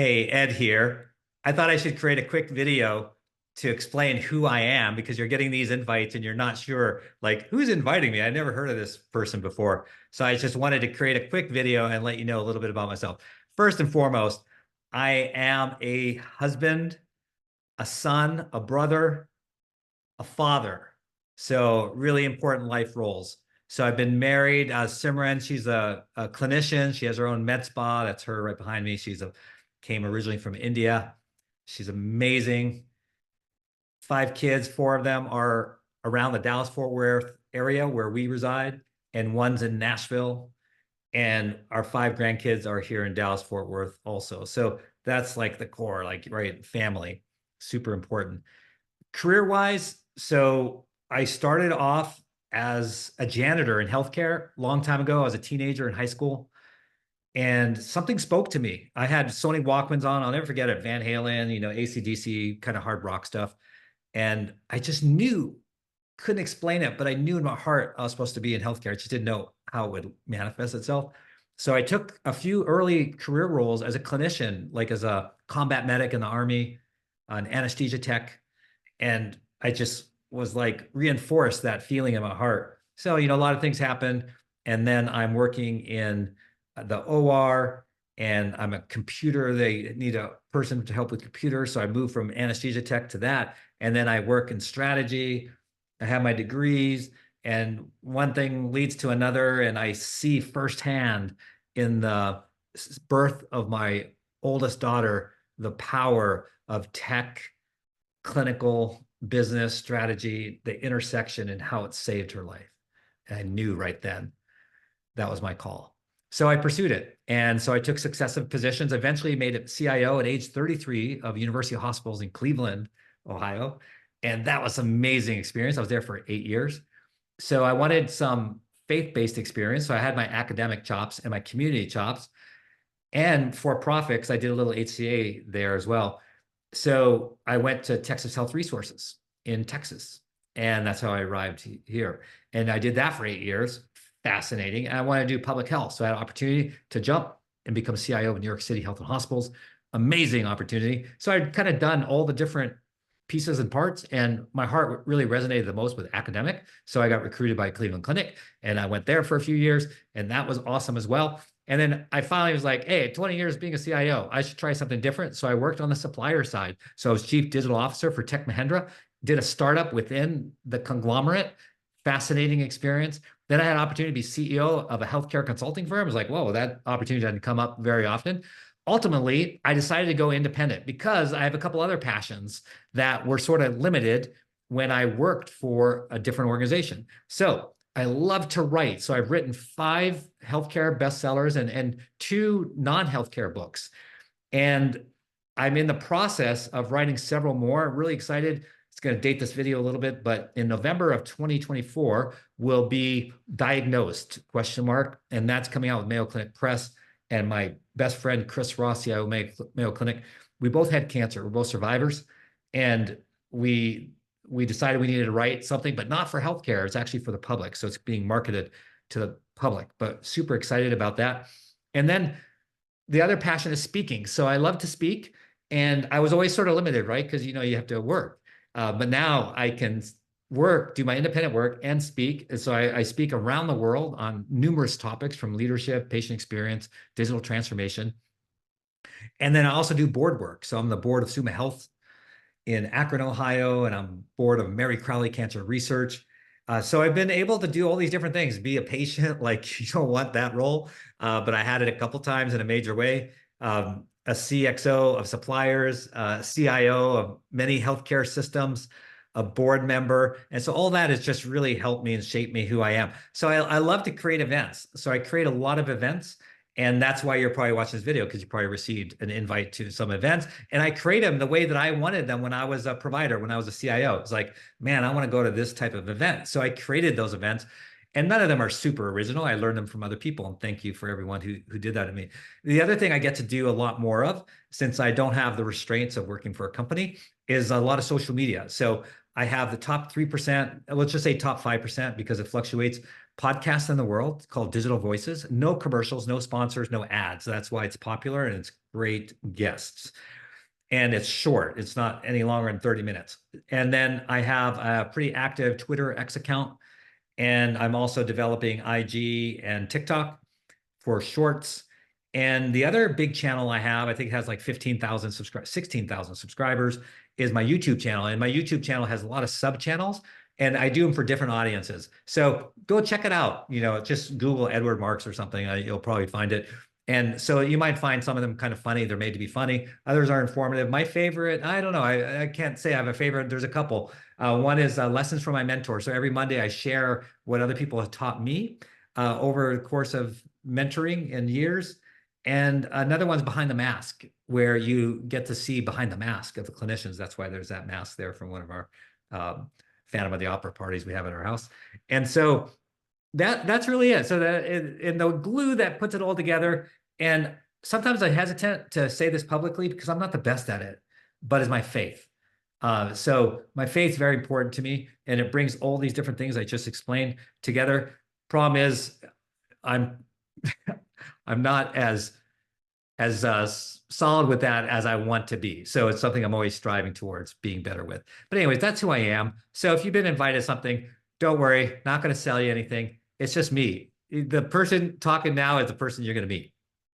Hey, Ed here. I thought I should create a quick video to explain who I am because you're getting these invites and you're not sure, like, who's inviting me? I never heard of this person before. So I just wanted to create a quick video and let you know a little bit about myself. First and foremost, I am a husband, a son, a brother, a father. So really important life roles. So I've been married. Simran, she's a clinician. She has her own med spa. That's her right behind me. Came originally from India. She's amazing. 5 kids, 4 of them are around the Dallas-Fort Worth area where we reside, and one's in Nashville. And our 5 grandkids are here in Dallas-Fort Worth also. So that's like the core, like, right, family, super important. Career-wise, so I started off as a janitor in healthcare a long time ago. I was a teenager in high school, and something spoke to me. I had Sony Walkmans on. I'll never forget it. Van Halen, AC/DC, kind of hard rock stuff. And I just knew, couldn't explain it, but I knew in my heart I was supposed to be in healthcare. I just didn't know how it would manifest itself. So I took a few early career roles as a clinician, like as a combat medic in the Army, an anesthesia tech, and I just was like reinforced that feeling in my heart. So, a lot of things happened. And then I'm working in the OR, and I'm a computer. They need a person to help with computers. So I moved from anesthesia tech to that. And then I work in strategy. I have my degrees, and one thing leads to another. And I see firsthand in the birth of my oldest daughter the power of tech, clinical, business, strategy, the intersection, and how it saved her life. And I knew right then that was my call. So I pursued it. And so I took successive positions, eventually made it CIO at age 33 of University Hospitals in Cleveland, Ohio. And that was an amazing experience. I was there for 8 years. So I wanted some faith-based experience. So I had my academic chops and my community chops, and for profit, because I did a little HCA there as well. So I went to Texas Health Resources in Texas, and that's how I arrived here. And I did that for 8 years. Fascinating. And I wanted to do public health. So I had an opportunity to jump and become CIO of New York City Health and Hospitals. Amazing opportunity. So I'd kind of done all the different pieces and parts, and my heart really resonated the most with academic. So I got recruited by Cleveland Clinic, and I went there for a few years, and that was awesome as well. And then I finally was like, hey, 20 years being a CIO, I should try something different. So I worked on the supplier side. So I was chief digital officer for Tech Mahindra, did a startup within the conglomerate. Fascinating experience. Then I had an opportunity to be CEO of a healthcare consulting firm. I was like, whoa, that opportunity doesn't come up very often. Ultimately, I decided to go independent because I have a couple other passions that were sort of limited when I worked for a different organization. So I love to write. So I've written 5 healthcare bestsellers and 2 non-healthcare books. And I'm in the process of writing several more. I'm really excited. It's going to date this video a little bit, but in November of 2024 will be Diagnosed, question mark. And that's coming out with Mayo Clinic Press. And my best friend, Chris Rossi, I Mayo Clinic, we both had cancer. We're both survivors. And we decided we needed to write something, but not for healthcare. It's actually for the public. So it's being marketed to the public, but super excited about that. And then the other passion is speaking. So I love to speak, and I was always sort of limited, right? Because, you have to work. But now I can work, do my independent work, and speak. And so I speak around the world on numerous topics, from leadership, patient experience, digital transformation. And then I also do board work. So I'm the board of Suma Health in Akron, Ohio, and I'm board of Mary Crowley Cancer Research. So I've been able to do all these different things, be a patient, like you don't want that role, but I had it a couple times in a major way. A CXO of suppliers, CIO of many healthcare systems, a board member. And so all that has just really helped me and shaped me who I am. So I love to create events. So I create a lot of events. And that's why you're probably watching this video, because you probably received an invite to some events. And I create them the way that I wanted them when I was a provider, when I was a CIO. It's like, man, I want to go to this type of event. So I created those events. And none of them are super original. I learned them from other people. And thank you for everyone who did that to me. The other thing I get to do a lot more of, since I don't have the restraints of working for a company, is a lot of social media. So I have the top 3%, let's just say top 5%, because it fluctuates, podcasts in the world called Digital Voices. No commercials, no sponsors, no ads. That's why it's popular and it's great guests. And it's short. It's not any longer than 30 minutes. And then I have a pretty active Twitter X account. And I'm also developing IG and TikTok for shorts. And the other big channel I have, I think it has like 15,000 subscribers, 16,000 subscribers, is my YouTube channel. And my YouTube channel has a lot of sub channels, and I do them for different audiences. So go check it out. Just Google Edward Marx or something. You'll probably find it. And so you might find some of them kind of funny. They're made to be funny. Others are informative. My favorite, I don't know. I can't say I have a favorite. There's a couple. One is lessons from my mentor. So every Monday I share what other people have taught me over the course of mentoring and years. And another one's behind the mask, where you get to see behind the mask of the clinicians. That's why there's that mask there from one of our Phantom of the Opera parties we have at our house. And so that's really it. So that in the glue that puts it all together. And sometimes I hesitate to say this publicly because I'm not the best at it, but it's my faith. So my faith's very important to me, and it brings all these different things I just explained together. Problem is, I'm I'm not as solid with that as I want to be. So it's something I'm always striving towards being better with. But anyways, that's who I am. So if you've been invited to something, don't worry, not going to sell you anything. It's just me. The person talking now is the person you're going to meet.